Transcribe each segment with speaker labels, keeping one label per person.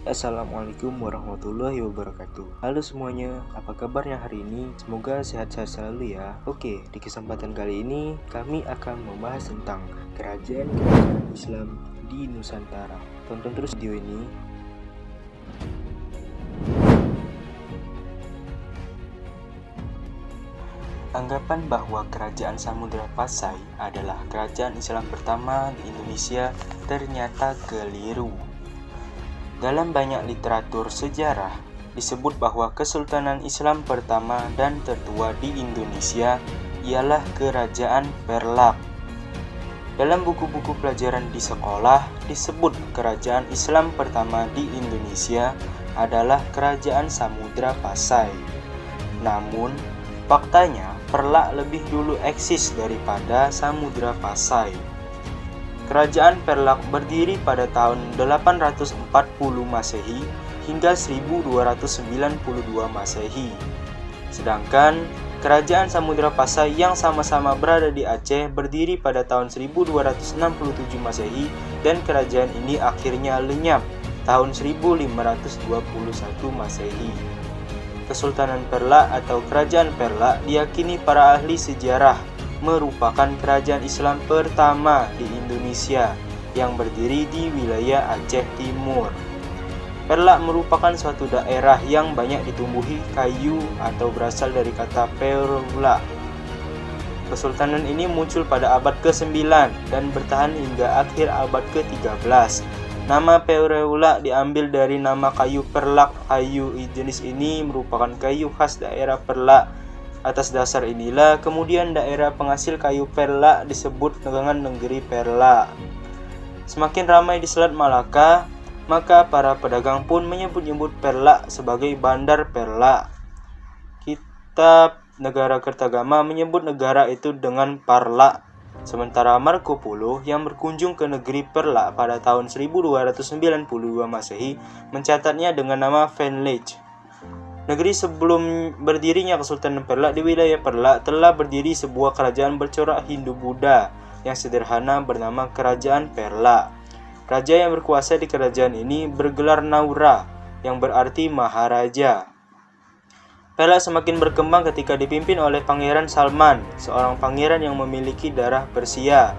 Speaker 1: Assalamualaikum warahmatullahi wabarakatuh. Halo semuanya, apa kabarnya hari ini? Semoga sehat-sehat selalu ya. Oke, di kesempatan kali ini kami akan membahas tentang kerajaan-kerajaan Islam di Nusantara. Tonton terus video ini. Anggapan bahwa Kerajaan Samudra Pasai adalah kerajaan Islam pertama di Indonesia ternyata keliru. Dalam banyak literatur sejarah, disebut bahwa Kesultanan Islam pertama dan tertua di Indonesia ialah Kerajaan Perlak. Dalam buku-buku pelajaran di sekolah, disebut Kerajaan Islam pertama di Indonesia adalah Kerajaan Samudra Pasai. Namun, faktanya Perlak lebih dulu eksis daripada Samudra Pasai. Kerajaan Perlak berdiri pada tahun 840 Masehi hingga 1292 Masehi. Sedangkan Kerajaan Samudra Pasai yang sama-sama berada di Aceh berdiri pada tahun 1267 Masehi dan kerajaan ini akhirnya lenyap tahun 1521 Masehi. Kesultanan Perlak atau Kerajaan Perlak diyakini para ahli sejarah merupakan kerajaan Islam pertama di Indonesia yang berdiri di wilayah Aceh Timur. Perlak merupakan suatu daerah yang banyak ditumbuhi kayu atau berasal dari kata Peurula. Kesultanan ini muncul pada abad ke-9 dan bertahan hingga akhir abad ke-13. Nama Peurula diambil dari nama kayu Perlak. Kayu jenis ini merupakan kayu khas daerah Perlak. Atas dasar inilah kemudian daerah penghasil kayu Perlak disebut dengan negeri Perlak. Semakin ramai di Selat Malaka, maka para pedagang pun menyebut-nyebut Perlak sebagai Bandar Perlak. Kitab Negara Kertagama menyebut negara itu dengan Parlak. Sementara Marco Polo yang berkunjung ke negeri Perlak pada tahun 1292 Masehi mencatatnya dengan nama Venlage. Negeri sebelum berdirinya Kesultanan Perlak, di wilayah Perlak telah berdiri sebuah kerajaan bercorak Hindu-Buddha yang sederhana bernama Kerajaan Perlak. Raja yang berkuasa di kerajaan ini bergelar Naura, yang berarti Maharaja. Perlak semakin berkembang ketika dipimpin oleh Pangeran Salman, seorang pangeran yang memiliki darah Persia.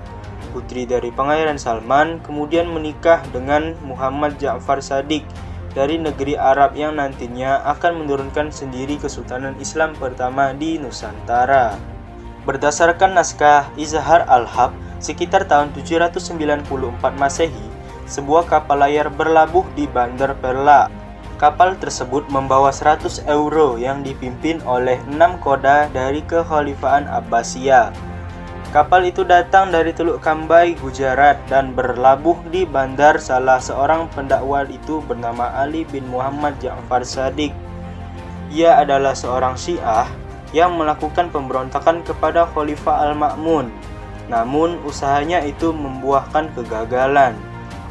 Speaker 1: Putri dari Pangeran Salman kemudian menikah dengan Muhammad Ja'far Shadiq dari negeri Arab yang nantinya akan menurunkan sendiri Kesultanan Islam pertama di Nusantara. Berdasarkan naskah Izhar al-Haq, sekitar tahun 794 Masehi, sebuah kapal layar berlabuh di Bandar Perlak. Kapal tersebut membawa 100 euro yang dipimpin oleh 6 koda dari Kekhalifahan Abbasiyah. Kapal itu datang dari Teluk Kambai, Gujarat dan berlabuh di bandar. Salah seorang pendakwa itu bernama Ali bin Muhammad Ja'far Shadiq. Ia adalah seorang Syiah yang melakukan pemberontakan kepada Khalifah Al-Ma'mun. Namun usahanya itu membuahkan kegagalan.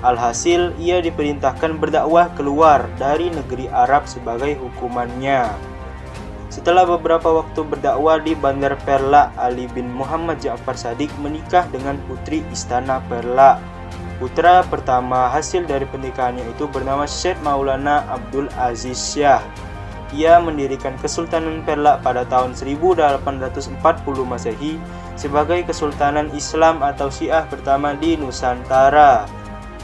Speaker 1: Alhasil ia diperintahkan berdakwah keluar dari negeri Arab sebagai hukumannya. Setelah beberapa waktu berdakwah di Bandar Perlak, Ali bin Muhammad Ja'far Shadiq menikah dengan putri Istana Perlak. Putra pertama hasil dari pernikahannya itu bernama Syekh Maulana Abdul Aziz Syah. Ia mendirikan Kesultanan Perlak pada tahun 1840 Masehi sebagai Kesultanan Islam atau Syiah pertama di Nusantara.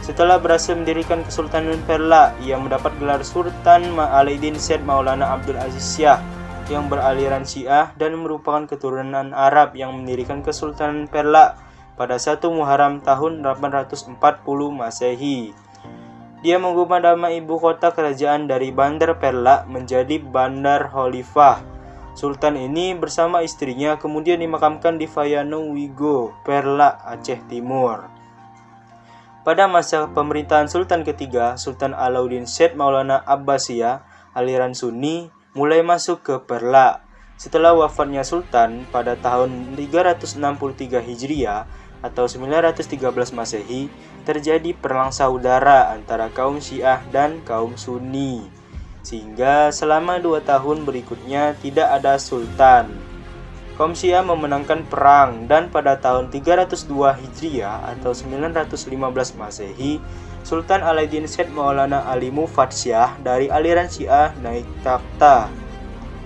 Speaker 1: Setelah berhasil mendirikan Kesultanan Perlak, ia mendapat gelar Sultan Ma'alidin Syed Maulana Abdul Aziz Syah yang beraliran Syiah dan merupakan keturunan Arab yang mendirikan Kesultanan Perlak pada 1 Muharram tahun 840 Masehi. Dia mengubah nama ibu kota kerajaan dari Bandar Perlak menjadi Bandar Khalifah. Sultan ini bersama istrinya kemudian dimakamkan di Fayano Wigo, Perlak, Aceh Timur. Pada masa pemerintahan Sultan ketiga, Sultan Alauddin Syed Maulana Abbasiyah, aliran Sunni, mulai masuk ke Perlak. Setelah wafatnya Sultan pada tahun 363 Hijriah atau 913 Masehi, terjadi perang saudara antara kaum Syiah dan kaum Sunni. Sehingga selama 2 tahun berikutnya tidak ada Sultan. Kaum Syiah memenangkan perang dan pada tahun 302 Hijriah atau 915 Masehi, Sultan Alauddin Syed Maulana Ali Muhammad Shah dari aliran Syiah naik takhta.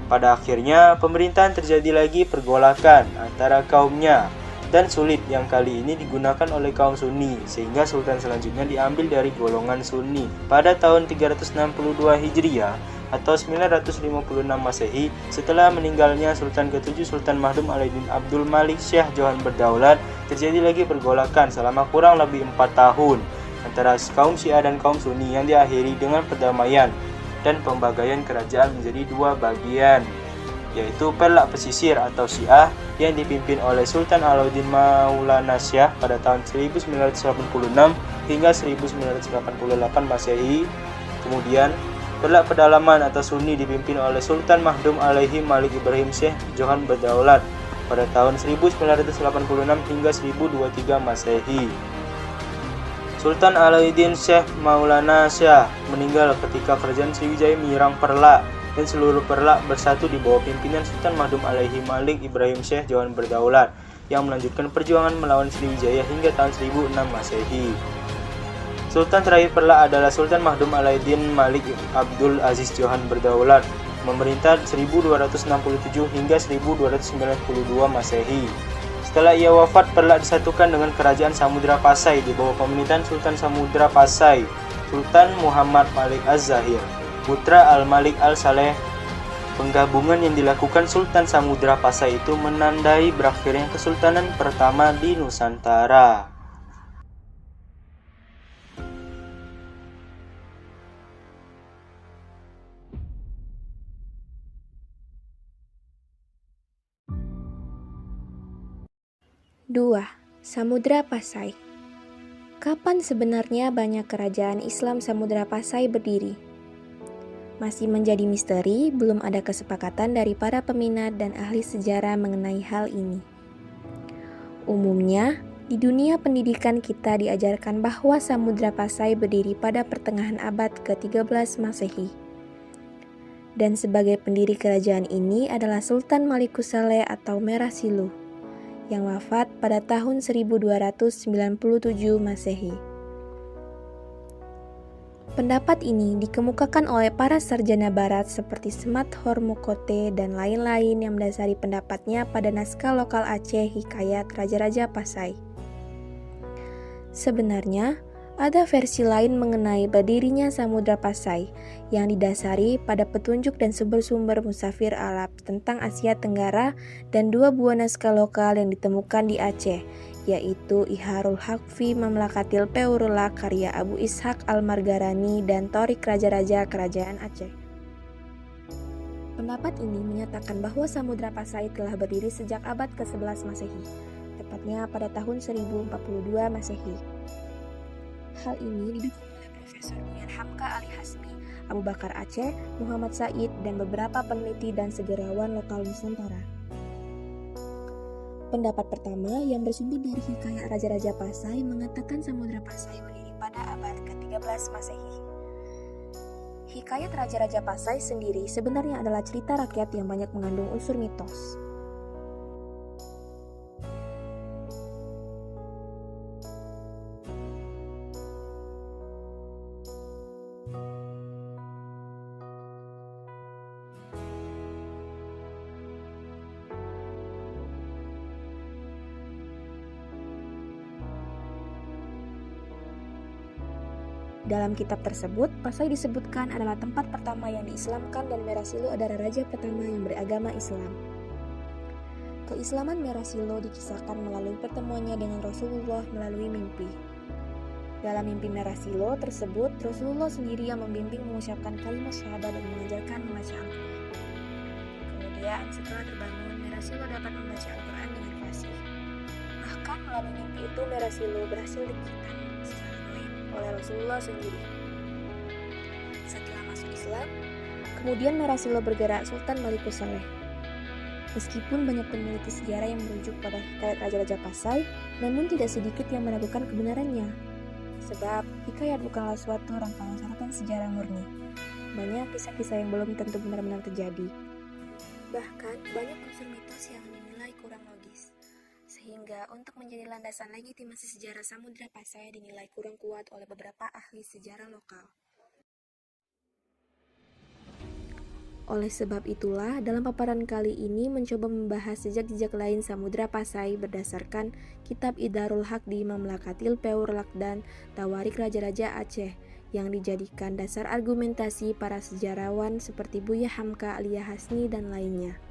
Speaker 1: Pada akhirnya, pemerintahan terjadi lagi pergolakan antara kaumnya dan sulit yang kali ini digunakan oleh kaum Sunni, sehingga sultan selanjutnya diambil dari golongan Sunni. Pada tahun 362 Hijriah atau 956 Masehi, setelah meninggalnya Sultan ke-7 Sultan Mahdum Alauddin Abdul Malik Syah Jahan Berdaulat, terjadi lagi pergolakan selama kurang lebih 4 tahun antara kaum Syiah dan kaum Sunni yang diakhiri dengan perdamaian dan pembagaian kerajaan menjadi 2 bagian, yaitu Pelak Pesisir atau Syiah yang dipimpin oleh Sultan Alauddin Maulana Syah pada tahun 1986 hingga 1988 Masehi. Kemudian Pelak Pedalaman atau Sunni dipimpin oleh Sultan Mahdum alaihi Malik Ibrahim Syekh Jahan Berdaulat pada tahun 1986 hingga 1023 Masehi. Sultan Alauddin Syekh Maulana Syah meninggal ketika kerajaan Sriwijaya menyerang Perlak dan seluruh Perlak bersatu di bawah pimpinan Sultan Mahdum alaihi Malik Ibrahim Syekh Jahan Berdaulat yang melanjutkan perjuangan melawan Sriwijaya hingga tahun 1006 Masehi. Sultan terakhir Perlak adalah Sultan Mahdum Alauddin Malik Abdul Aziz Jahan Berdaulat, memerintah 1267 hingga 1292 Masehi. Setelah ia wafat, Perlak disatukan dengan Kerajaan Samudra Pasai di bawah pemerintahan Sultan Samudra Pasai, Sultan Muhammad Malik Az-Zahir, putra Al-Malik Al-Saleh. Penggabungan yang dilakukan Sultan Samudra Pasai itu menandai berakhirnya Kesultanan pertama di Nusantara.
Speaker 2: Dua, Samudra Pasai. Kapan sebenarnya banyak kerajaan Islam Samudra Pasai berdiri? Masih menjadi misteri, belum ada kesepakatan dari para peminat dan ahli sejarah mengenai hal ini. Umumnya, di dunia pendidikan kita diajarkan bahwa Samudra Pasai berdiri pada pertengahan abad ke-13 Masehi. Dan sebagai pendiri kerajaan ini adalah Sultan Malikus Saleh atau Merah Siluh, yang wafat pada tahun 1297 Masehi. Pendapat ini dikemukakan oleh para sarjana barat seperti Semat Hormukote dan lain-lain yang mendasari pendapatnya pada naskah lokal Aceh Hikayat Raja-Raja Pasai. Sebenarnya, ada versi lain mengenai berdirinya Samudra Pasai yang didasari pada petunjuk dan sumber-sumber Musafir Arab tentang Asia Tenggara dan 2 buah naskah lokal yang ditemukan di Aceh, yaitu Iharul Haqfi Mamlakatil Peurula karya Abu Ishaq Al-Margarani dan Torik Raja-Raja Kerajaan Aceh. Pendapat ini menyatakan bahwa Samudra Pasai telah berdiri sejak abad ke-11 Masehi, tepatnya pada tahun 1042 Masehi. Hal ini didukung oleh Profesor Buyan Hamka Ali Hasmi, Abu Bakar Aceh, Muhammad Said, dan beberapa peneliti dan sejarawan lokal Nusantara. Pendapat pertama yang bersumber dari Hikayat Raja-Raja Pasai mengatakan Samudra Pasai berdiri pada abad ke-13 Masehi. Hikayat Raja-Raja Pasai sendiri sebenarnya adalah cerita rakyat yang banyak mengandung unsur mitos. Dalam kitab tersebut, Pasai disebutkan adalah tempat pertama yang diislamkan dan Merah Siluh adalah raja pertama yang beragama Islam. Keislaman Merah Siluh dikisahkan melalui pertemuannya dengan Rasulullah melalui mimpi. Dalam mimpi Merah Siluh tersebut, Rasulullah sendiri yang membimbing mengucapkan kalimat syahadat dan mengajarkan membaca Al-Quran. Kemudian, setelah terbangun, Merah Siluh dapat membaca Al-Quran dengan fasih. Bahkan melalui mimpi itu Merah Siluh berhasil dikitan secara gaib oleh Rasulullah sendiri. Setelah masuk Islam, kemudian Merah Siluh bergerak Sultan Malikus Saleh. Meskipun banyak peneliti sejarah yang merujuk pada hikayat Raja-Raja Pasai, namun tidak sedikit yang meragukan kebenarannya. Sebab, hikayat bukanlah suatu rangkaian catatan sejarah murni. Banyak kisah-kisah yang belum tentu benar-benar terjadi. Bahkan, banyak unsur mitos yang dinilai kurang logis. sehingga untuk menjadi landasan legitimasi sejarah Samudra Pasai dinilai kurang kuat oleh beberapa ahli sejarah lokal. Oleh sebab itulah, dalam paparan kali ini mencoba membahas jejak-jejak lain Samudra Pasai berdasarkan kitab Idarul Haq di Mamlakatil Peurlak dan Tawarik Raja-Raja Aceh yang dijadikan dasar argumentasi para sejarawan seperti Buya Hamka, Alia Hasni, dan lainnya.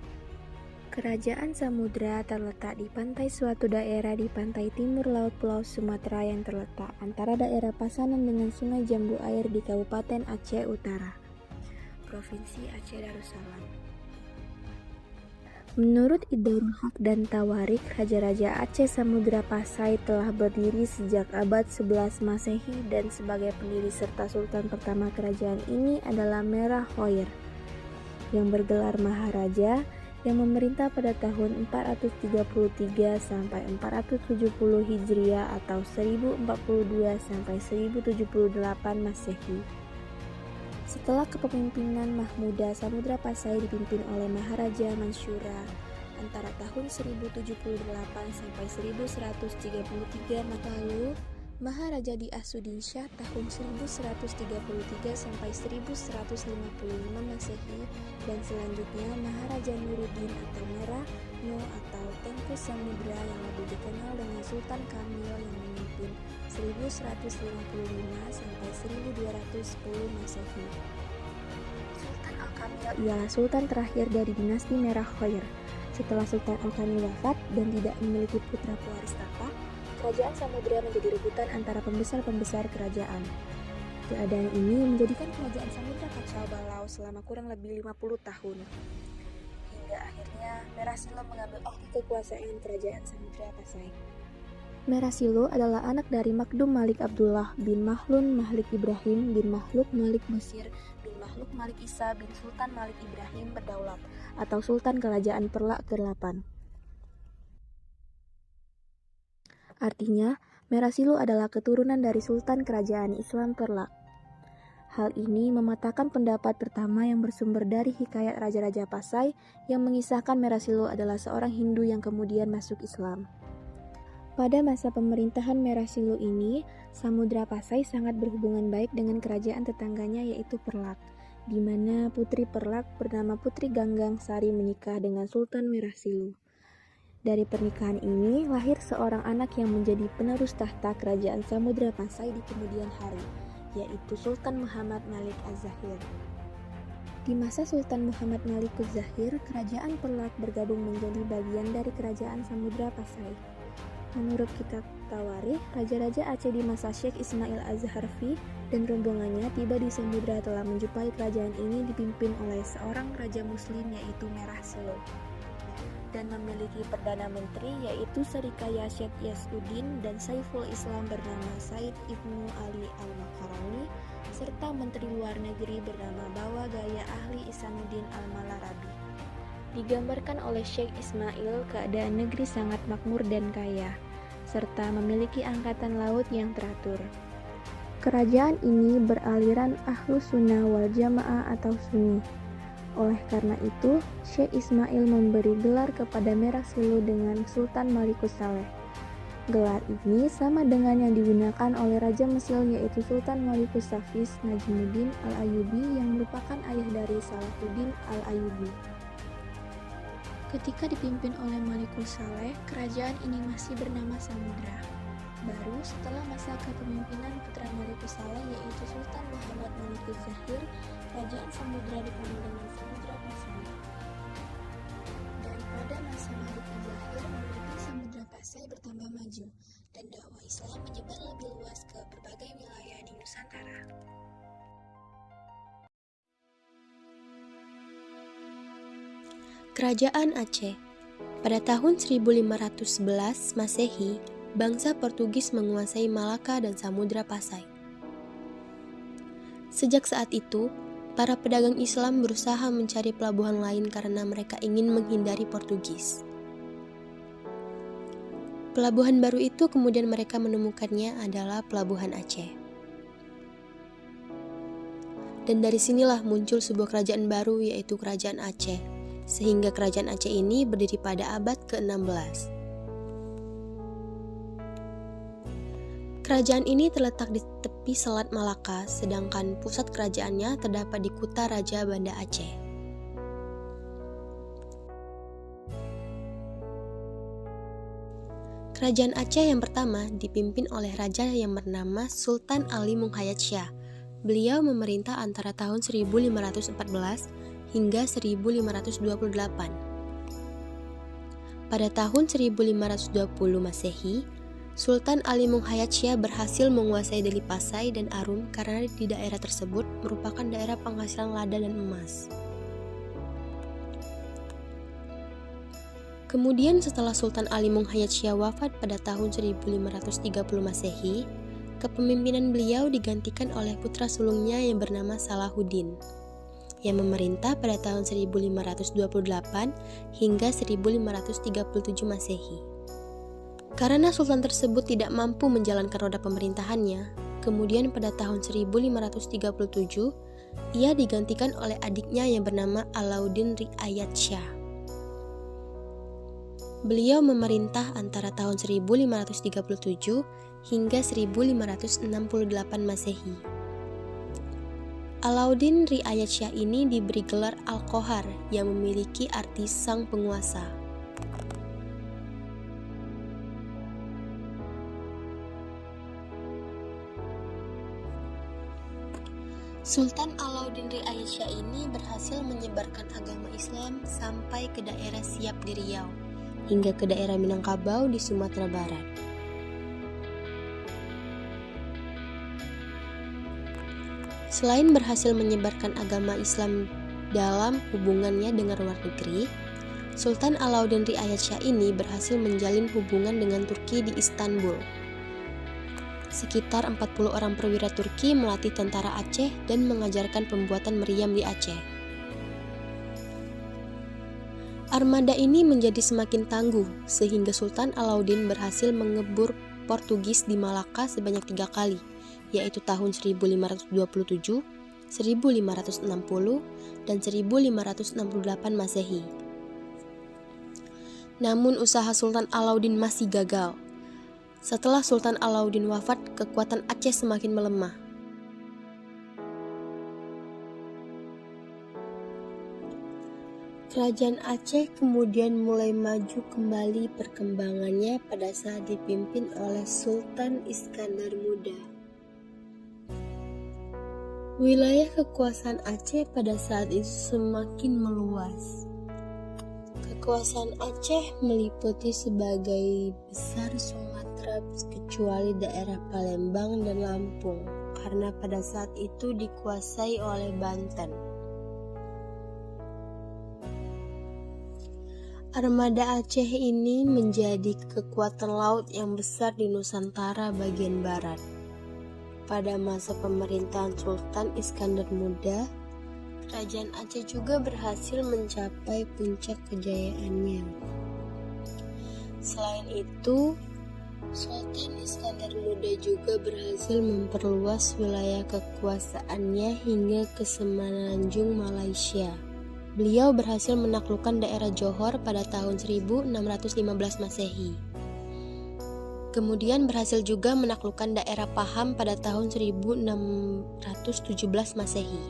Speaker 2: Kerajaan Samudra terletak di pantai suatu daerah di pantai timur laut Pulau Sumatera yang terletak antara daerah Pasanan dengan Sungai Jambu Air di Kabupaten Aceh Utara, Provinsi Aceh Darussalam. Menurut Idarul Haq dan Tawarik, Raja-Raja Aceh Samudra Pasai telah berdiri sejak abad 11 Masehi dan sebagai pendiri serta sultan pertama kerajaan ini adalah Merah Khoir yang bergelar Maharaja yang memerintah pada tahun 433 sampai 470 Hijriah atau 1042 sampai 1078 Masehi. Setelah kepemimpinan Mahmuda, Samudra Pasai dipimpin oleh Maharaja Mansyura antara tahun 1078 sampai 1133 lalu Maharaja di Asudin Shah tahun 1133 sampai 1155 Masehi dan selanjutnya Maharaja Nuruddin atau Merah No atau Tengku Samudra yang lebih dikenal dengan Sultan Kamil yang memimpin 1155 sampai 1210 Masehi. Sultan Al-Kamil ialah sultan terakhir dari dinasti Merah Khoir. Setelah Sultan Al-Kamil wafat dan tidak memiliki putra pewaris tahta, kerajaan Samudra menjadi rebutan antara pembesar-pembesar kerajaan. Keadaan ini menjadikan kerajaan Samudra kacau balau selama kurang lebih 50 tahun. Hingga akhirnya Merah Silo mengambil alih kekuasaan kerajaan Samudra Pasai. Merah Silo adalah anak dari Makdum Malik Abdullah bin Mahlun Malik Ibrahim bin Mahluk Malik Mesir bin Mahluk Malik Isa bin Sultan Malik Ibrahim Berdaulat atau Sultan Kerajaan Perlak ke-8. Artinya, Merah Silo adalah keturunan dari Sultan Kerajaan Islam Perlak. Hal ini mematahkan pendapat pertama yang bersumber dari hikayat Raja-Raja Pasai yang mengisahkan Merah Silo adalah seorang Hindu yang kemudian masuk Islam. Pada masa pemerintahan Merah Silo ini, Samudra Pasai sangat berhubungan baik dengan kerajaan tetangganya yaitu Perlak, di mana Putri Perlak bernama Putri Ganggang Sari menikah dengan Sultan Merah Silo. Dari pernikahan ini lahir seorang anak yang menjadi penerus tahta kerajaan Samudra Pasai di kemudian hari, yaitu Sultan Muhammad Malik Az-Zahir. Di masa Sultan Muhammad Malik Az-Zahir, kerajaan Perlak bergabung menjadi bagian dari kerajaan Samudra Pasai. Menurut kitab Tawarikh, Raja-Raja Aceh di masa Syekh Ismail Az-Zaharfi dan rombongannya tiba di Samudra telah menjumpai kerajaan ini dipimpin oleh seorang raja muslim yaitu Merah Silo, dan memiliki Perdana Menteri yaitu Serikaya Syed Yasuddin dan Saiful Islam bernama Said Ibnu Ali Al-Makaroni, serta Menteri Luar Negeri bernama Bawa Gaya Ahli Isanuddin Al-Malarabi. Digambarkan oleh Syekh Ismail, keadaan negeri sangat makmur dan kaya, serta memiliki angkatan laut yang teratur. Kerajaan ini beraliran Ahlus Sunnah wal Jamaah atau Sunni. Oleh karena itu, Syekh Ismail memberi gelar kepada Merah Silo dengan Sultan Malikus Saleh. Gelar ini sama dengan yang digunakan oleh Raja Mesir yaitu Sultan Malikus Safis Najmuddin Al-Ayyubi yang merupakan ayah dari Salahuddin Al-Ayyubi. Ketika dipimpin oleh Malikus Saleh, kerajaan ini masih bernama Samudra. Baru setelah masa kepemimpinan putra Malikus Saleh yaitu Sultan Muhammad Malikus Zahir, kerajaan Samudra dipanggil dengan Samudra Pasai. Daripada masa Malikus Zahir, menurut Samudra Pasai bertambah maju dan dakwah Islam menyebar lebih luas ke berbagai wilayah di Nusantara.
Speaker 3: Kerajaan Aceh. Pada tahun 1511 Masehi, bangsa Portugis menguasai Malaka dan Samudra Pasai. Sejak saat itu, para pedagang Islam berusaha mencari pelabuhan lain karena mereka ingin menghindari Portugis. Pelabuhan baru itu kemudian mereka menemukannya adalah Pelabuhan Aceh. Dan dari sinilah muncul sebuah kerajaan baru yaitu Kerajaan Aceh, sehingga Kerajaan Aceh ini berdiri pada abad ke-16. Kerajaan ini terletak di tepi Selat Malaka, sedangkan pusat kerajaannya terdapat di Kuta Raja Banda Aceh. Kerajaan Aceh yang pertama dipimpin oleh raja yang bernama Sultan Ali Muhayyad Shah. Beliau memerintah antara tahun 1514 hingga 1528. Pada tahun 1520 Masehi, Sultan Ali Muhayyad Shah berhasil menguasai Deli Pasai dan Arum karena di daerah tersebut merupakan daerah penghasilan lada dan emas. Kemudian setelah Sultan Ali Muhayyad Shah wafat pada tahun 1530 Masehi, kepemimpinan beliau digantikan oleh putra sulungnya yang bernama Salahuddin, yang memerintah pada tahun 1528 hingga 1537 Masehi. Karena sultan tersebut tidak mampu menjalankan roda pemerintahannya, kemudian pada tahun 1537, ia digantikan oleh adiknya yang bernama Alauddin Riayat Shah. Beliau memerintah antara tahun 1537 hingga 1568 Masehi. Alauddin Riayat Shah ini diberi gelar Al-Qohar yang memiliki arti sang penguasa. Sultan Alauddin Riayat Shah ini berhasil menyebarkan agama Islam sampai ke daerah Siap di Riau, hingga ke daerah Minangkabau di Sumatera Barat. Selain berhasil menyebarkan agama Islam dalam hubungannya dengan luar negeri, Sultan Alauddin Riayat Shah ini berhasil menjalin hubungan dengan Turki di Istanbul. Sekitar 40 orang perwira Turki melatih tentara Aceh dan mengajarkan pembuatan meriam di Aceh. Armada ini menjadi semakin tangguh sehingga Sultan Alauddin berhasil mengebur Portugis di Malaka sebanyak 3 kali, yaitu tahun 1527, 1560, dan 1568 Masehi. Namun usaha Sultan Alauddin masih gagal. Setelah Sultan Alauddin wafat, kekuatan Aceh semakin melemah. Kerajaan Aceh kemudian mulai maju kembali perkembangannya pada saat dipimpin oleh Sultan Iskandar Muda. Wilayah kekuasaan Aceh pada saat itu semakin meluas. Kekuasaan Aceh meliputi sebagai besar Sumatera kecuali daerah Palembang dan Lampung, karena pada saat itu dikuasai oleh Banten. Armada Aceh ini menjadi kekuatan laut yang besar di Nusantara bagian barat. Pada masa pemerintahan Sultan Iskandar Muda, Kerajaan Aceh juga berhasil mencapai puncak kejayaannya. Selain itu, Sultan Iskandar Muda juga berhasil memperluas wilayah kekuasaannya hingga ke semenanjung Malaysia. Beliau berhasil menaklukkan daerah Johor pada tahun 1615 Masehi. Kemudian berhasil juga menaklukkan daerah Pahang pada tahun 1617 Masehi.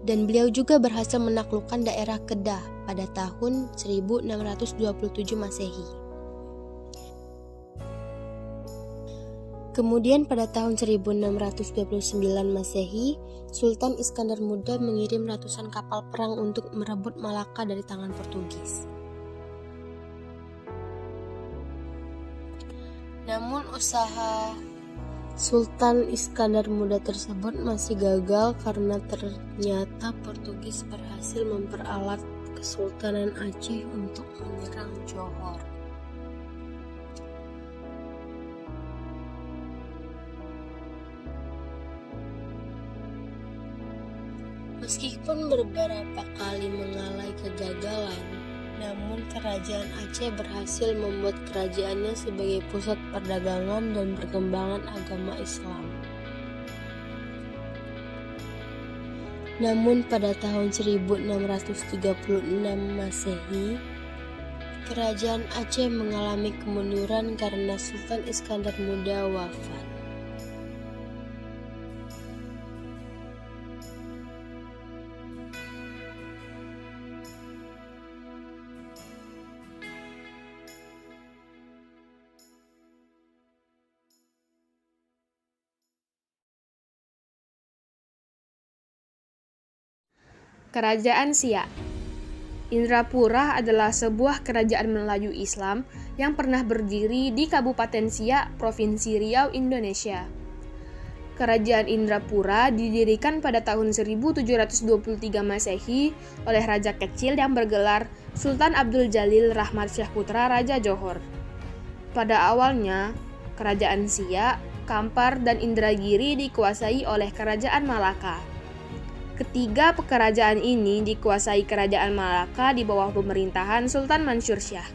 Speaker 3: Dan beliau juga berhasil menaklukkan daerah Kedah pada tahun 1627 Masehi. Kemudian pada tahun 1629 Masehi, Sultan Iskandar Muda mengirim ratusan kapal perang untuk merebut Malaka dari tangan Portugis. Namun usaha Sultan Iskandar Muda tersebut masih gagal karena ternyata Portugis berhasil memperalat Kesultanan Aceh untuk menyerang Johor. Meskipun beberapa kali mengalami kegagalan, namun Kerajaan Aceh berhasil membuat kerajaannya sebagai pusat perdagangan dan perkembangan agama Islam. Namun pada tahun 1636 Masehi, Kerajaan Aceh mengalami kemunduran karena Sultan Iskandar Muda wafat.
Speaker 2: Kerajaan Siak. Indrapura adalah sebuah kerajaan Melayu Islam yang pernah berdiri di Kabupaten Siak, Provinsi Riau, Indonesia. Kerajaan Indrapura didirikan pada tahun 1723 Masehi oleh raja kecil yang bergelar Sultan Abdul Jalil Rahmat Syah Putra Raja Johor. Pada awalnya, kerajaan Siak, Kampar, dan Indragiri dikuasai oleh kerajaan Malaka. Ketiga kerajaan ini dikuasai kerajaan Malaka di bawah pemerintahan Sultan Mansur Shah.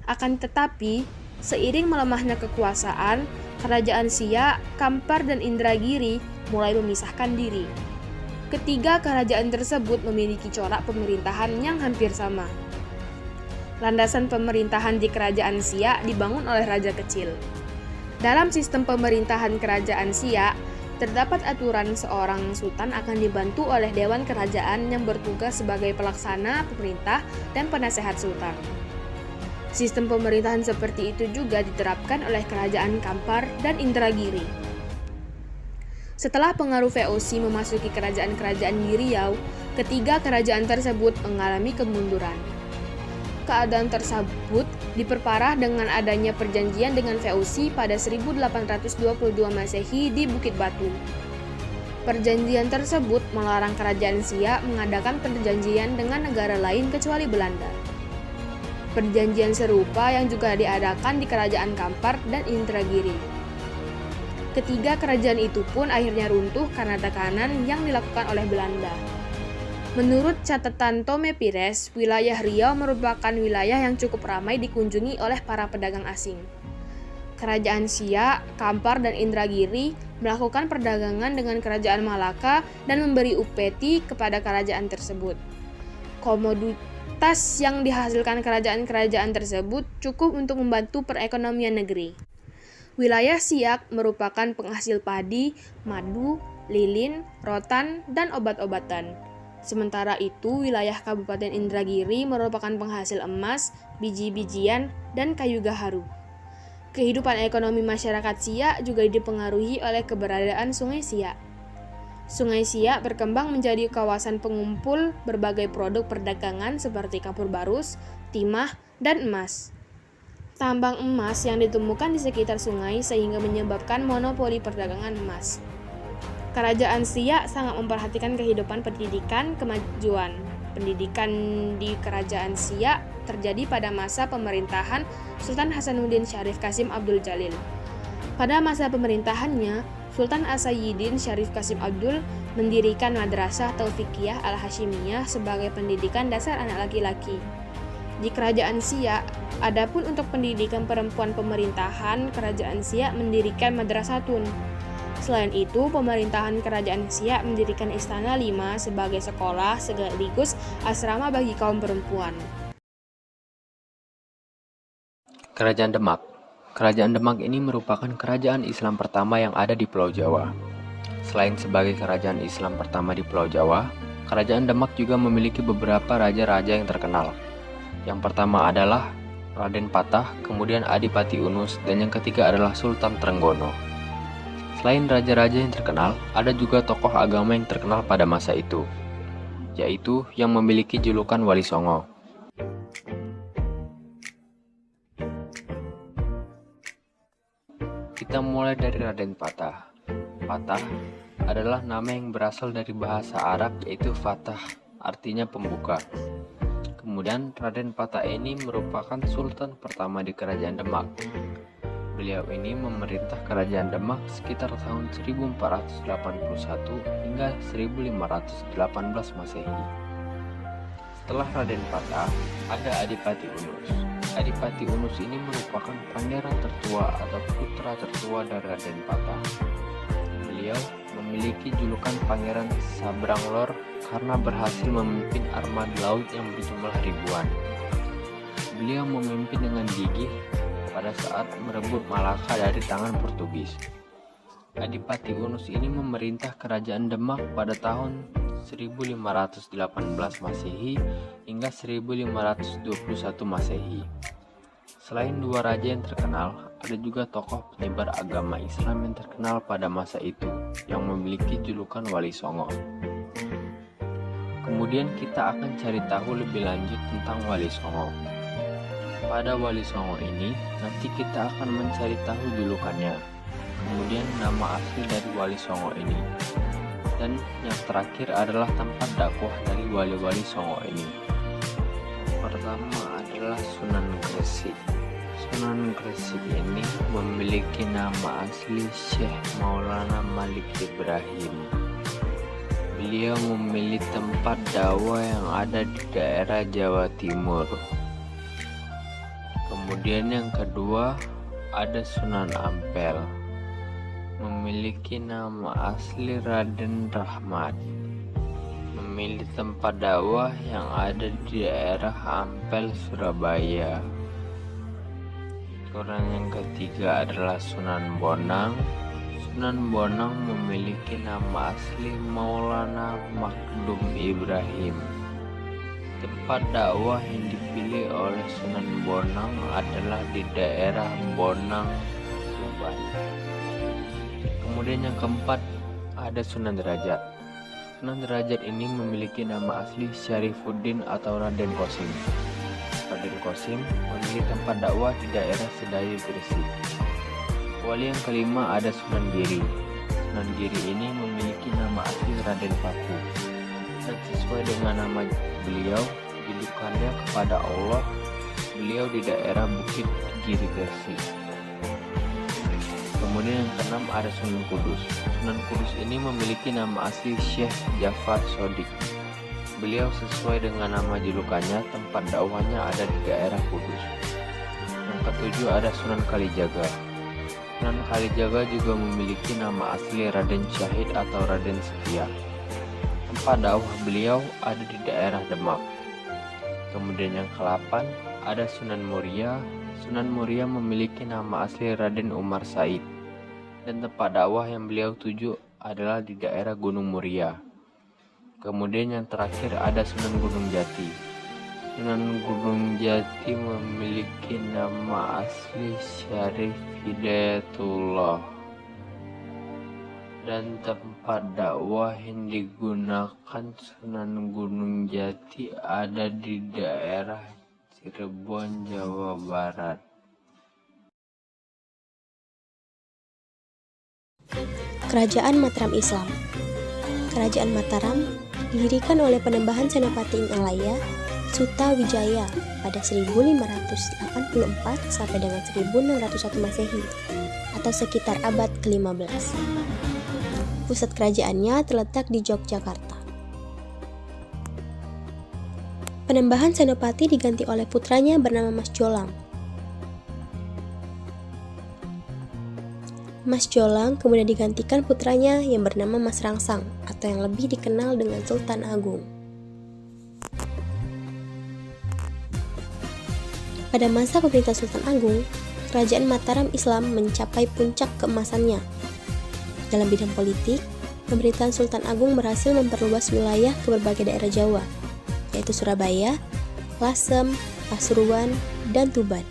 Speaker 2: Akan tetapi, seiring melemahnya kekuasaan, kerajaan Siak, Kampar, dan Indragiri mulai memisahkan diri. Ketiga kerajaan tersebut memiliki corak pemerintahan yang hampir sama. Landasan pemerintahan di kerajaan Siak dibangun oleh raja kecil. Dalam sistem pemerintahan kerajaan Siak, terdapat aturan seorang sultan akan dibantu oleh dewan kerajaan yang bertugas sebagai pelaksana pemerintah dan penasehat sultan. Sistem pemerintahan seperti itu juga diterapkan oleh kerajaan Kampar dan Indragiri. Setelah pengaruh VOC memasuki kerajaan-kerajaan di Riau, ketiga kerajaan tersebut mengalami kemunduran. Keadaan tersebut diperparah dengan adanya perjanjian dengan VOC pada 1822 Masehi di Bukit Batu. Perjanjian tersebut melarang kerajaan Siak mengadakan perjanjian dengan negara lain kecuali Belanda. Perjanjian serupa yang juga diadakan di kerajaan Kampar dan Indragiri. Ketiga kerajaan itu pun akhirnya runtuh karena tekanan yang dilakukan oleh Belanda. Menurut catatan Tome Pires, wilayah Riau merupakan wilayah yang cukup ramai dikunjungi oleh para pedagang asing. Kerajaan Siak, Kampar, dan Indragiri melakukan perdagangan dengan kerajaan Malaka dan memberi upeti kepada kerajaan tersebut. Komoditas yang dihasilkan kerajaan-kerajaan tersebut cukup untuk membantu perekonomian negeri. Wilayah Siak merupakan penghasil padi, madu, lilin, rotan, dan obat-obatan. Sementara itu, wilayah Kabupaten Indragiri merupakan penghasil emas, biji-bijian, dan kayu gaharu. Kehidupan ekonomi masyarakat Siak juga dipengaruhi oleh keberadaan Sungai Siak. Sungai Siak berkembang menjadi kawasan pengumpul berbagai produk perdagangan seperti kapur barus, timah, dan emas. Tambang emas yang ditemukan di sekitar sungai sehingga menyebabkan monopoli perdagangan emas. Kerajaan Siak sangat memperhatikan kehidupan pendidikan kemajuan. Pendidikan di kerajaan Siak terjadi pada masa pemerintahan Sultan Hasanuddin Syarif Qasim Abdul Jalil. Pada masa pemerintahannya, Sultan As-Sayyidin Syarif Qasim Abdul mendirikan Madrasah Taufikiyah Al-Hashimiyah sebagai pendidikan dasar anak laki-laki. Di kerajaan Siak, adapun untuk pendidikan perempuan pemerintahan, kerajaan Siak mendirikan Madrasatun. Selain itu, pemerintahan kerajaan Siak mendirikan Istana 5 sebagai sekolah sekaligus asrama bagi kaum perempuan.
Speaker 1: Kerajaan Demak. Kerajaan Demak ini merupakan kerajaan Islam pertama yang ada di Pulau Jawa. Selain sebagai kerajaan Islam pertama di Pulau Jawa, kerajaan Demak juga memiliki beberapa raja-raja yang terkenal. Yang pertama adalah Raden Patah, kemudian Adipati Unus, dan yang ketiga adalah Sultan Trenggono. Selain raja-raja yang terkenal, ada juga tokoh agama yang terkenal pada masa itu, yaitu yang memiliki julukan Wali Songo. Kita mulai dari Raden Patah. Patah adalah nama yang berasal dari bahasa Arab yaitu Fatah, artinya pembuka. Kemudian Raden Patah ini merupakan sultan pertama di kerajaan Demak. Beliau ini memerintah kerajaan Demak sekitar tahun 1481 hingga 1518 Masehi. Setelah Raden Patah, ada Adipati Unus. Adipati Unus ini merupakan pangeran tertua atau putra tertua dari Raden Patah. Beliau memiliki julukan Pangeran Sabranglor karena berhasil memimpin armada laut yang berjumlah ribuan.
Speaker 4: Beliau memimpin dengan gigih pada saat merebut Malaka dari tangan Portugis. Adipati Unus ini memerintah kerajaan Demak pada tahun 1518 Masehi hingga 1521 Masehi. Selain dua raja yang terkenal, ada juga tokoh penyebar agama Islam yang terkenal pada masa itu yang memiliki julukan Wali Songo. Kemudian kita akan cari tahu lebih lanjut tentang Wali Songo. Pada Wali Songo ini, nanti kita akan mencari tahu julukannya, kemudian nama asli dari Wali Songo ini, dan yang terakhir adalah tempat dakwah dari wali-wali Songo ini. Pertama adalah Sunan Gresik. Sunan Gresik ini memiliki nama asli Syekh Maulana Malik Ibrahim. Beliau memilih tempat dakwah yang ada di daerah Jawa Timur. Kemudian yang kedua ada Sunan Ampel, memiliki nama asli Raden Rahmat, memilih tempat dakwah yang ada di daerah Ampel, Surabaya. Kemudian yang ketiga adalah Sunan Bonang. Sunan Bonang memiliki nama asli Maulana Makdum Ibrahim. Tempat dakwah yang dipilih oleh Sunan Bonang adalah di daerah Bonang, Tuban. Kemudian yang keempat ada Sunan Derajat. Sunan Derajat ini memiliki nama asli Syarifuddin atau Raden Kosim. Raden Kosim memiliki tempat dakwah di daerah Sedayu, Gresik. Wali yang kelima ada Sunan Giri. Sunan Giri ini memiliki nama asli Raden Paku, dan sesuai dengan nama beliau, julukannya kepada Allah, beliau di daerah Bukit Giri, Gresik. Kemudian yang keenam ada Sunan Kudus. Sunan Kudus ini memiliki nama asli Syekh Jafar Sodik. Beliau sesuai dengan nama julukannya, tempat dakwahnya ada di daerah Kudus. Yang ketujuh ada Sunan Kalijaga. Sunan Kalijaga juga memiliki nama asli Raden Syahid atau Raden Setia. Tempat dakwah beliau ada di daerah Demak. Kemudian yang ke-8 ada Sunan Muria. Sunan Muria memiliki nama asli Raden Umar Said, dan tempat dakwah yang beliau tuju adalah di daerah Gunung Muria. Kemudian yang terakhir ada Sunan Gunung Jati. Sunan Gunung Jati memiliki nama asli Syarif Hidayatullah, dan tempat dakwah yang digunakan Sunan Gunung Jati ada di daerah Cirebon, Jawa Barat.
Speaker 3: Kerajaan Mataram Islam. Kerajaan Mataram didirikan oleh Penembahan Senopati Ing Alaya Suta Wijaya pada 1584 sampai dengan 1601 Masehi atau sekitar abad ke-15. Pusat kerajaannya terletak di Yogyakarta. Penembahan Senopati diganti oleh putranya bernama Mas Jolang. Mas Jolang kemudian digantikan putranya yang bernama Mas Rangsang atau yang lebih dikenal dengan Sultan Agung. Pada masa pemerintahan Sultan Agung, kerajaan Mataram Islam mencapai puncak keemasannya. Dalam bidang politik, pemerintahan Sultan Agung berhasil memperluas wilayah ke berbagai daerah Jawa, yaitu Surabaya, Lasem, Pasuruan, dan Tuban.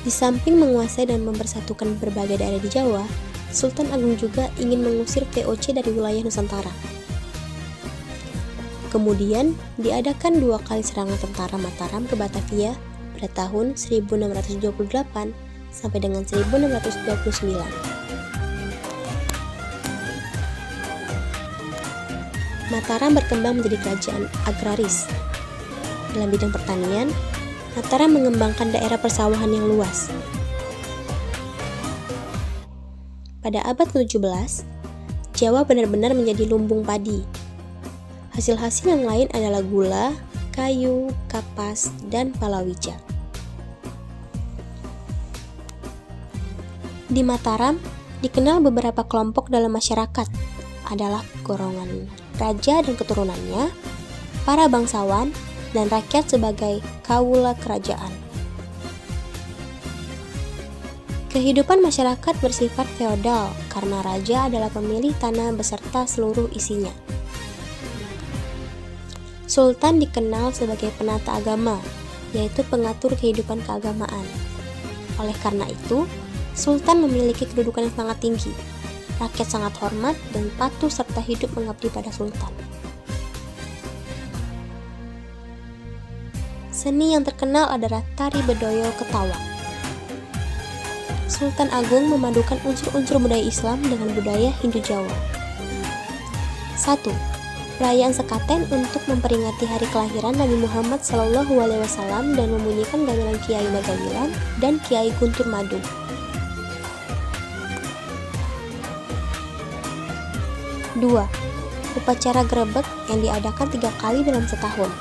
Speaker 3: Di samping menguasai dan mempersatukan berbagai daerah di Jawa, Sultan Agung juga ingin mengusir VOC dari wilayah Nusantara. Kemudian, diadakan 2 kali serangan tentara Mataram ke Batavia pada tahun 1628 sampai dengan 1629. Mataram berkembang menjadi kerajaan agraris. Dalam bidang pertanian, Mataram mengembangkan daerah persawahan yang luas. Pada abad ke-17, Jawa benar-benar menjadi lumbung padi. Hasil-hasil yang lain adalah gula, kayu, kapas, dan palawija. Di Mataram, dikenal beberapa kelompok dalam masyarakat, adalah golongan raja dan keturunannya, para bangsawan, dan rakyat sebagai kawula kerajaan. Kehidupan masyarakat bersifat feodal karena raja adalah pemilik tanah beserta seluruh isinya. Sultan dikenal sebagai penata agama, yaitu pengatur kehidupan keagamaan. Oleh karena itu, Sultan memiliki kedudukan yang sangat tinggi. Rakyat sangat hormat dan patuh serta hidup mengabdi pada Sultan. Seni yang terkenal adalah tari bedoyo Ketawang. Sultan Agung memadukan unsur-unsur budaya Islam dengan budaya Hindu Jawa. 1. Perayaan sekaten untuk memperingati hari kelahiran Nabi Muhammad SAW dan membunyikan gamelan Kiai Magawilan dan Kiai Guntur Madu. 2. Upacara grebek yang diadakan 3 kali dalam setahun.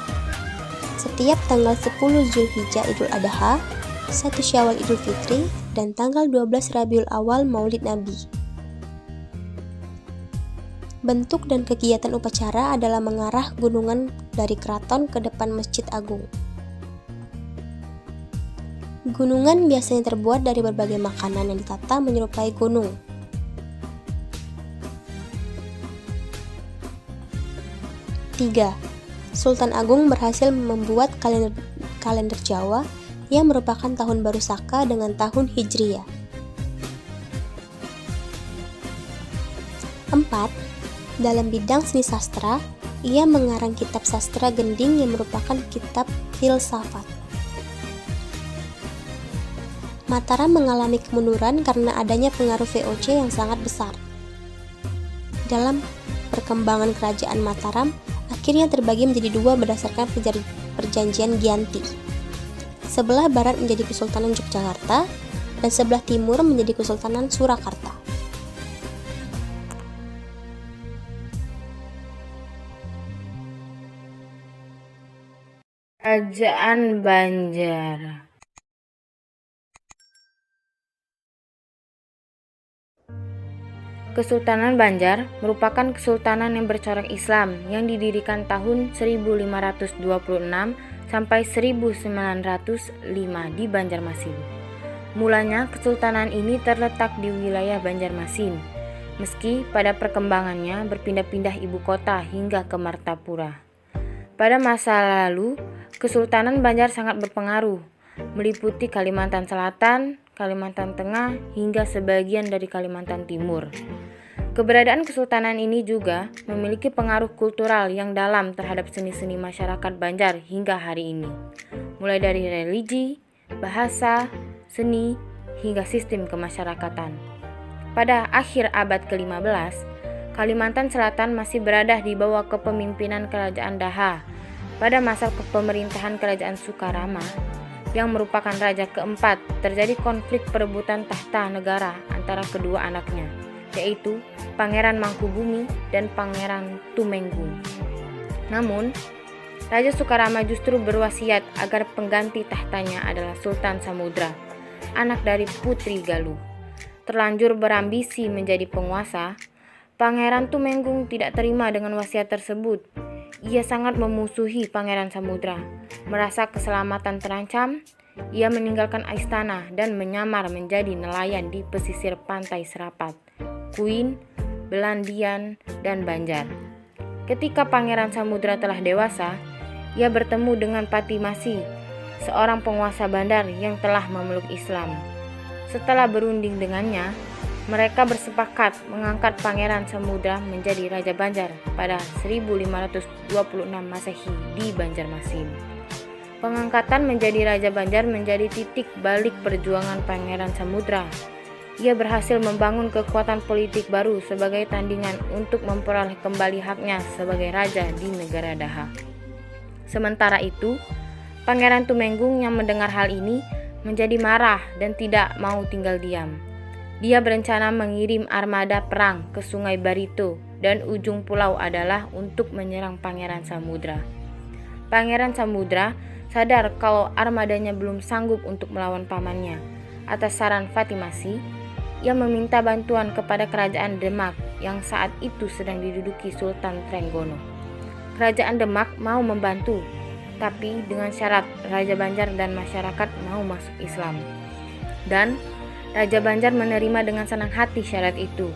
Speaker 3: Setiap tanggal 10 Zulhijjah Idul Adha, 1 Syawal Idul Fitri, dan tanggal 12 Rabiul Awal Maulid Nabi. Bentuk dan kegiatan upacara adalah mengarah gunungan dari keraton ke depan Masjid Agung. Gunungan biasanya terbuat dari berbagai makanan yang ditata menyerupai gunung. 3. Sultan Agung berhasil membuat kalender Jawa yang merupakan tahun baru Saka dengan tahun Hijriyah. 4. Dalam bidang seni sastra, ia mengarang kitab sastra gending yang merupakan kitab filsafat. Mataram mengalami kemunduran karena adanya pengaruh VOC yang sangat besar. Dalam perkembangan kerajaan Mataram, akhirnya terbagi menjadi 2 berdasarkan perjanjian Giyanti. Sebelah barat menjadi Kesultanan Yogyakarta dan sebelah timur menjadi Kesultanan Surakarta.
Speaker 5: Kerajaan Banjar. Kesultanan Banjar merupakan kesultanan yang bercorak Islam yang didirikan tahun 1526 sampai 1905 di Banjarmasin. Mulanya kesultanan ini terletak di wilayah Banjarmasin, meski pada perkembangannya berpindah-pindah ibu kota hingga ke Martapura. Pada masa lalu, Kesultanan Banjar sangat berpengaruh, meliputi Kalimantan Selatan, Kalimantan Tengah, hingga sebagian dari Kalimantan Timur. Keberadaan kesultanan ini juga memiliki pengaruh kultural yang dalam terhadap seni-seni masyarakat Banjar hingga hari ini, mulai dari religi, bahasa, seni, hingga sistem kemasyarakatan. Pada akhir abad ke-15, Kalimantan Selatan masih berada di bawah kepemimpinan Kerajaan Daha. Pada masa pemerintahan Kerajaan Sukarama, yang merupakan raja keempat, terjadi konflik perebutan tahta negara antara kedua anaknya, yaitu Pangeran Mangkubumi dan Pangeran Tumenggung. Namun, Raja Sukarama justru berwasiat agar pengganti tahtanya adalah Sultan Samudra, anak dari Putri Galuh. Terlanjur berambisi menjadi penguasa, Pangeran Tumenggung tidak terima dengan wasiat tersebut. Ia sangat memusuhi Pangeran Samudra. Merasa keselamatan terancam, ia meninggalkan istana dan menyamar menjadi nelayan di pesisir pantai Serapat, Kuin, Belandian, dan Banjar. Ketika Pangeran Samudra telah dewasa, ia bertemu dengan Patimasi, seorang penguasa bandar yang telah memeluk Islam. Setelah berunding dengannya, mereka bersepakat mengangkat Pangeran Samudra menjadi Raja Banjar pada 1526 Masehi di Banjarmasin. Pengangkatan menjadi Raja Banjar menjadi titik balik perjuangan Pangeran Samudra. Ia berhasil membangun kekuatan politik baru sebagai tandingan untuk memperoleh kembali haknya sebagai raja di negara Daha. Sementara itu, Pangeran Tumenggung yang mendengar hal ini menjadi marah dan tidak mau tinggal diam. Dia berencana mengirim armada perang ke Sungai Barito dan ujung pulau adalah untuk menyerang Pangeran Samudra. Pangeran Samudra sadar kalau armadanya belum sanggup untuk melawan pamannya. Atas saran Patimasi, ia meminta bantuan kepada Kerajaan Demak yang saat itu sedang diduduki Sultan Trenggono. Kerajaan Demak mau membantu, tapi dengan syarat Raja Banjar dan masyarakat mau masuk Islam. Dan Raja Banjar menerima dengan senang hati syarat itu.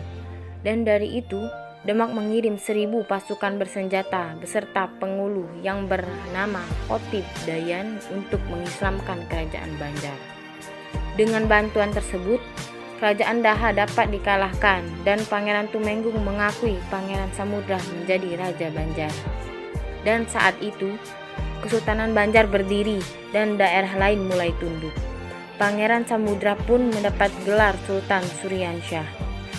Speaker 5: Dan dari itu, Demak mengirim 1000 pasukan bersenjata beserta pengulu yang bernama Khotib Dayan untuk mengislamkan kerajaan Banjar. Dengan bantuan tersebut, kerajaan Daha dapat dikalahkan dan Pangeran Tumenggung mengakui Pangeran Samudra menjadi Raja Banjar. Dan saat itu, Kesultanan Banjar berdiri dan daerah lain mulai tunduk. Pangeran Samudra pun mendapat gelar Sultan Suryansyah.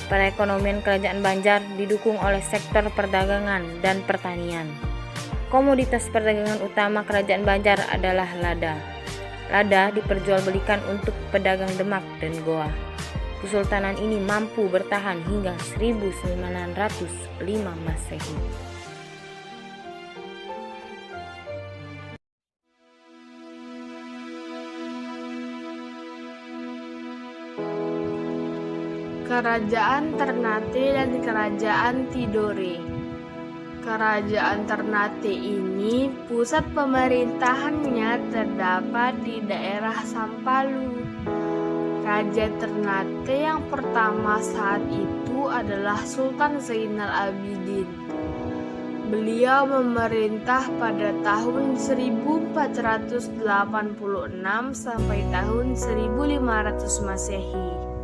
Speaker 5: Perekonomian kerajaan Banjar didukung oleh sektor perdagangan dan pertanian. Komoditas perdagangan utama kerajaan Banjar adalah lada. Lada diperjualbelikan untuk pedagang Demak dan Goa. Kesultanan ini mampu bertahan hingga 1905 Masehi.
Speaker 6: Kerajaan Ternate dan Kerajaan Tidore. Kerajaan Ternate ini pusat pemerintahannya terdapat di daerah Sampalu. Raja Ternate yang pertama saat itu adalah Sultan Zainal Abidin. Beliau memerintah pada tahun 1486 sampai tahun 1500 Masehi.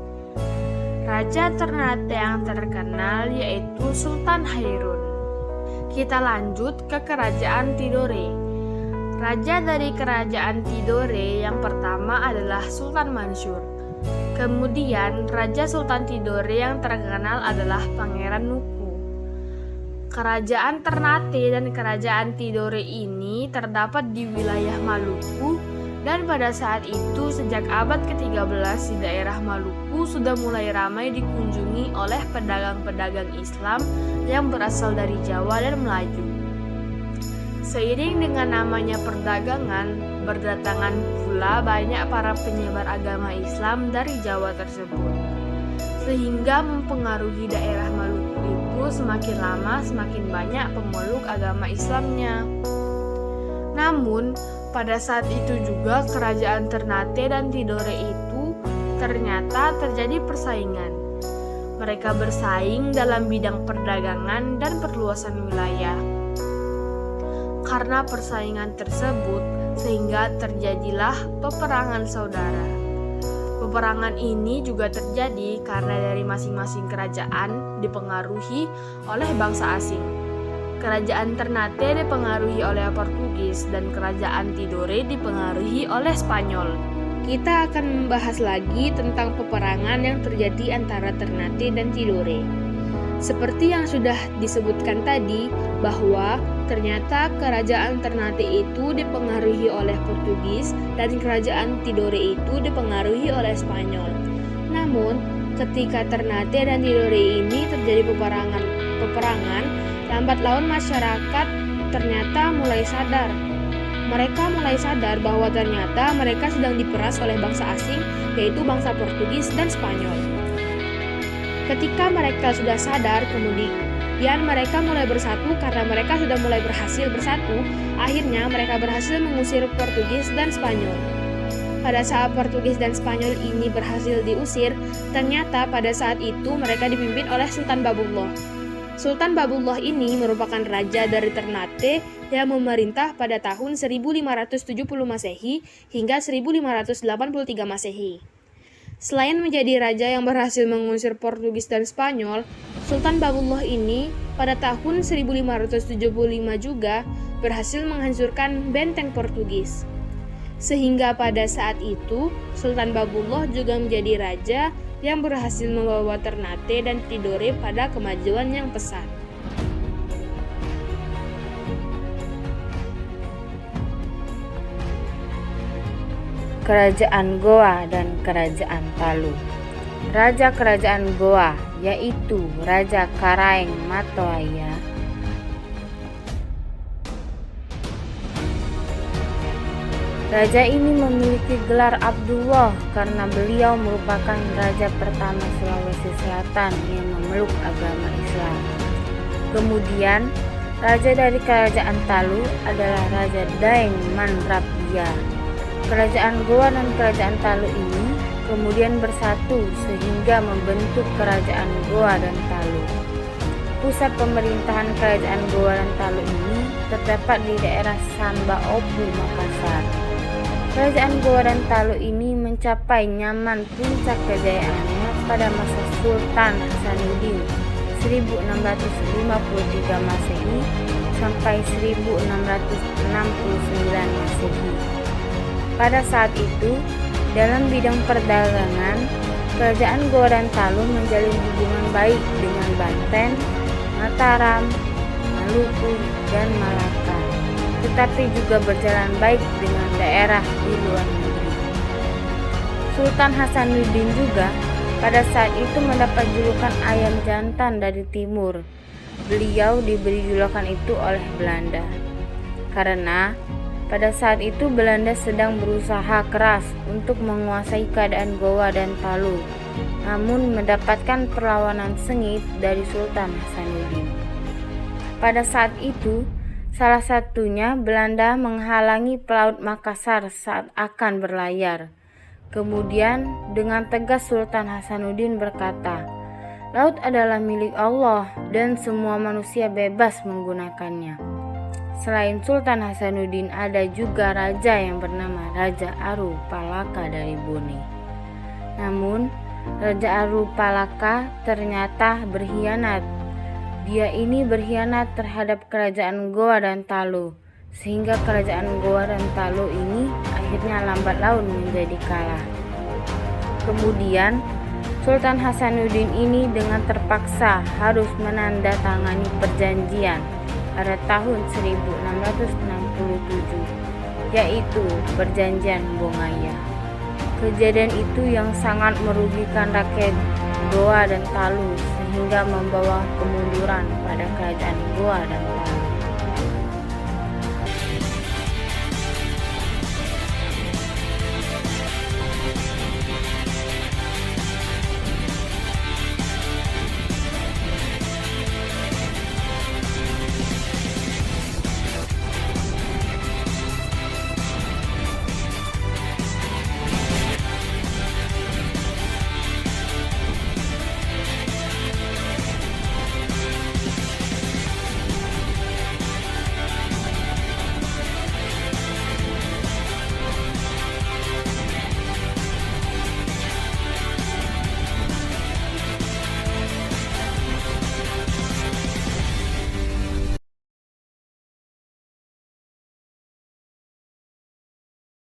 Speaker 6: Raja Ternate yang terkenal yaitu Sultan Hairun. Kita lanjut ke Kerajaan Tidore. Raja dari Kerajaan Tidore yang pertama adalah Sultan Mansur. Kemudian Raja Sultan Tidore yang terkenal adalah Pangeran Nuku. Kerajaan Ternate dan Kerajaan Tidore ini terdapat di wilayah Maluku. Dan pada saat itu sejak abad ke-13 di daerah Maluku sudah mulai ramai dikunjungi oleh pedagang-pedagang Islam yang berasal dari Jawa dan Melayu. Seiring dengan namanya perdagangan, berdatangan pula banyak para penyebar agama Islam dari Jawa tersebut. Sehingga mempengaruhi daerah Maluku itu semakin lama semakin banyak pemeluk agama Islamnya. Namun, pada saat itu juga kerajaan Ternate dan Tidore itu ternyata terjadi persaingan. Mereka bersaing dalam bidang perdagangan dan perluasan wilayah. Karena persaingan tersebut, sehingga terjadilah peperangan saudara. Peperangan ini juga terjadi karena dari masing-masing kerajaan dipengaruhi oleh bangsa asing. Kerajaan Ternate dipengaruhi oleh Portugis dan Kerajaan Tidore dipengaruhi oleh Spanyol. Kita akan membahas lagi tentang peperangan yang terjadi antara Ternate dan Tidore. Seperti yang sudah disebutkan tadi, bahwa ternyata Kerajaan Ternate itu dipengaruhi oleh Portugis dan Kerajaan Tidore itu dipengaruhi oleh Spanyol. Namun, ketika Ternate dan Tidore ini terjadi peperangan, lambat laun masyarakat ternyata mulai sadar. Mereka mulai sadar bahwa ternyata mereka sedang diperas oleh bangsa asing, yaitu bangsa Portugis dan Spanyol. Ketika mereka sudah sadar, kemudian mereka mulai bersatu karena mereka sudah mulai berhasil bersatu. Akhirnya mereka berhasil mengusir Portugis dan Spanyol. Pada saat Portugis dan Spanyol ini berhasil diusir, ternyata pada saat itu mereka dipimpin oleh Sultan Babullah. Sultan Babullah ini merupakan raja dari Ternate yang memerintah pada tahun 1570 Masehi hingga 1583 Masehi. Selain menjadi raja yang berhasil mengusir Portugis dan Spanyol, Sultan Babullah ini pada tahun 1575 juga berhasil menghancurkan benteng Portugis. Sehingga pada saat itu, Sultan Babullah juga menjadi raja yang berhasil membawa Ternate dan Tidore pada kemajuan yang pesat.
Speaker 5: Kerajaan Goa dan Kerajaan Palu. Raja Kerajaan Goa yaitu Raja Karaeng Matoaya Raja ini memiliki gelar Abdullah karena beliau merupakan raja pertama Sulawesi Selatan yang memeluk agama Islam. Kemudian, Raja dari kerajaan Talu adalah Raja Daeng Manrapia. Kerajaan Goa dan kerajaan Talu ini kemudian bersatu sehingga membentuk kerajaan Goa dan Talu. Pusat pemerintahan kerajaan Goa dan Talu ini terdapat di daerah Sambaopu, Makassar. Kerajaan Goa dan Talu ini mencapai nyaman puncak kejayaannya pada masa Sultan Hasanuddin 1653 Masehi sampai 1669 Masehi. Pada saat itu, dalam bidang perdagangan, kerajaan Goa dan Talu menjalin hubungan baik dengan Banten, Mataram, Maluku, dan Malaka, tetapi juga berjalan baik dengan daerah di luar negeri. Sultan Hasanuddin juga pada saat itu mendapat julukan ayam jantan dari timur. Beliau diberi julukan itu oleh Belanda karena pada saat itu Belanda sedang berusaha keras untuk menguasai keadaan Goa dan Talu, namun mendapatkan perlawanan sengit dari Sultan Hasanuddin. Pada saat itu, salah satunya Belanda menghalangi pelaut Makassar saat akan berlayar. Kemudian dengan tegas Sultan Hasanuddin berkata, "Laut adalah milik Allah dan semua manusia bebas menggunakannya." Selain Sultan Hasanuddin ada juga raja yang bernama Raja Aru Palaka dari Bone. Namun Raja Aru Palaka ternyata berkhianat. Dia ini berkhianat terhadap kerajaan Goa dan Talu, sehingga kerajaan Goa dan Talu ini akhirnya lambat laun menjadi kalah. Kemudian Sultan Hasanuddin ini dengan terpaksa harus menandatangani perjanjian pada tahun 1667, yaitu Perjanjian Bongaya. Kejadian itu yang sangat merugikan rakyat Goa dan Talu sehingga membawa kemunduran pada kerajaan Goa dan Talu.